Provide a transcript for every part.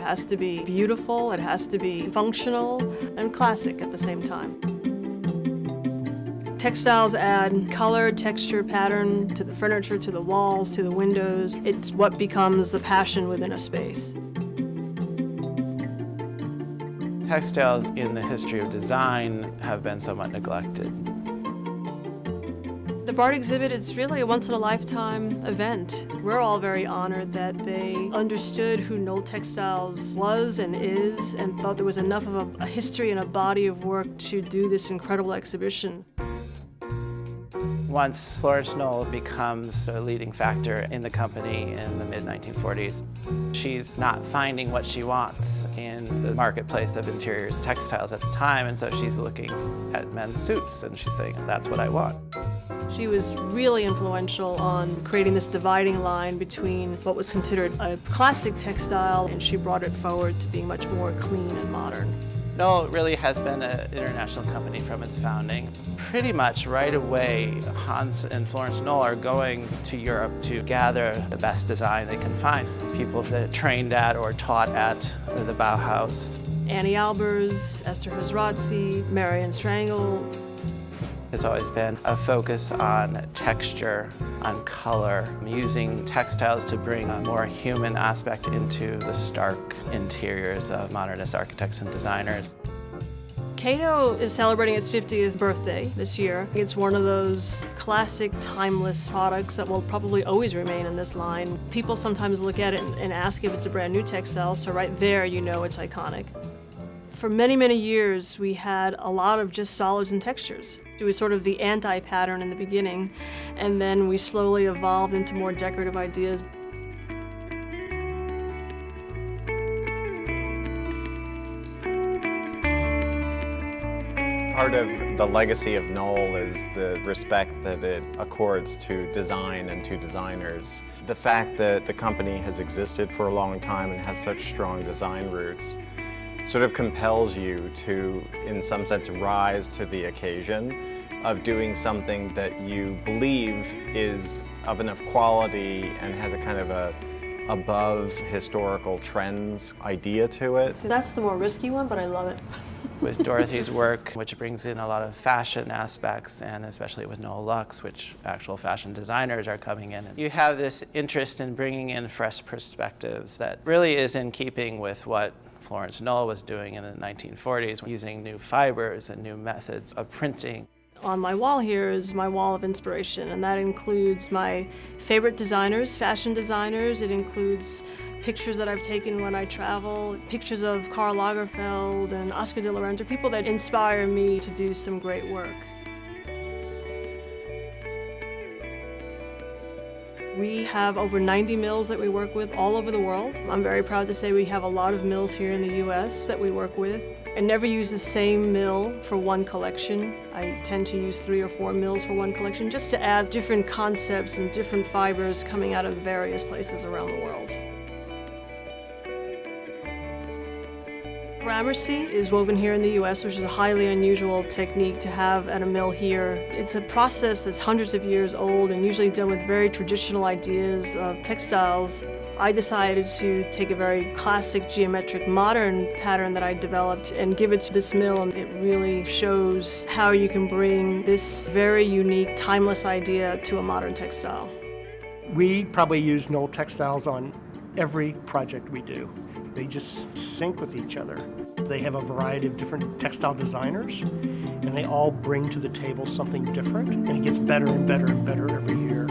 has to be beautiful, it has to be functional, and classic at the same time. Textiles add color, texture, pattern to the furniture, to the walls, to the windows. It's what becomes the passion within a space. Textiles in the history of design have been somewhat neglected. The BART exhibit is really a once-in-a-lifetime event. We're all very honored that they understood who KnollTextiles was and is, and thought there was enough of a history and a body of work to do this incredible exhibition. Once Florence Knoll becomes a leading factor in the company in the mid-1940s, she's not finding what she wants in the marketplace of interiors textiles at the time, and so she's looking at men's suits and she's saying, that's what I want. She was really influential on creating this dividing line between what was considered a classic textile, and she brought it forward to being much more clean and modern. Knoll really has been an international company from its founding. Pretty much right away, Hans and Florence Knoll are going to Europe to gather the best design they can find. People that trained at or taught at the Bauhaus. Annie Albers, Esther Hazratzi, Marion Strangle. It's always been a focus on texture, on color, using textiles to bring a more human aspect into the stark interiors of modernist architects and designers. Kno is celebrating its 50th birthday this year. It's one of those classic, timeless products that will probably always remain in this line. People sometimes look at it and ask if it's a brand new textile, so right there you know it's iconic. For many, many years, we had a lot of just solids and textures. It was sort of the anti-pattern in the beginning, and then we slowly evolved into more decorative ideas. Part of the legacy of Knoll is the respect that it accords to design and to designers. The fact that the company has existed for a long time and has such strong design roots sort of compels you to, in some sense, rise to the occasion of doing something that you believe is of enough quality and has a kind of a above historical trends idea to it. So that's the more risky one, but I love it. With Dorothy's work, which brings in a lot of fashion aspects, and especially with Knoll Luxe, which actual fashion designers are coming in. You have this interest in bringing in fresh perspectives that really is in keeping with what Florence Knoll was doing in the 1940s, using new fibers and new methods of printing. On my wall here is my wall of inspiration, and that includes my favorite designers, fashion designers. It includes pictures that I've taken when I travel, pictures of Karl Lagerfeld and Oscar de la Renta, people that inspire me to do some great work. We have over 90 mills that we work with all over the world. I'm very proud to say we have a lot of mills here in the US that we work with. I never use the same mill for one collection. I tend to use 3 or 4 mills for one collection just to add different concepts and different fibers coming out of various places around the world. Gramercy is woven here in the US, which is a highly unusual technique to have at a mill here. It's a process that's hundreds of years old and usually done with very traditional ideas of textiles. I decided to take a very classic, geometric, modern pattern that I developed and give it to this mill, and it really shows how you can bring this very unique, timeless idea to a modern textile. We probably use KnollTextiles on every project we do. They just sync with each other. They have a variety of different textile designers, and they all bring to the table something different, and it gets better and better and better every year.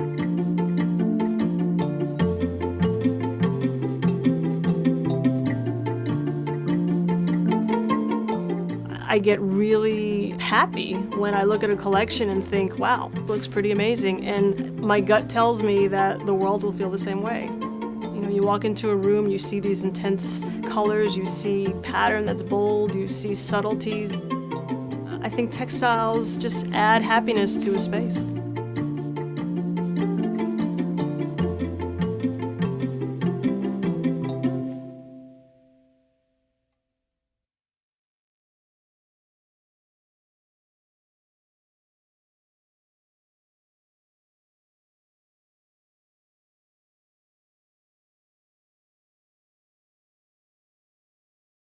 I get really happy when I look at a collection and think, wow, it looks pretty amazing, and my gut tells me that the world will feel the same way. You know, you walk into a room, you see these intense colors, you see pattern that's bold, you see subtleties. I think textiles just add happiness to a space.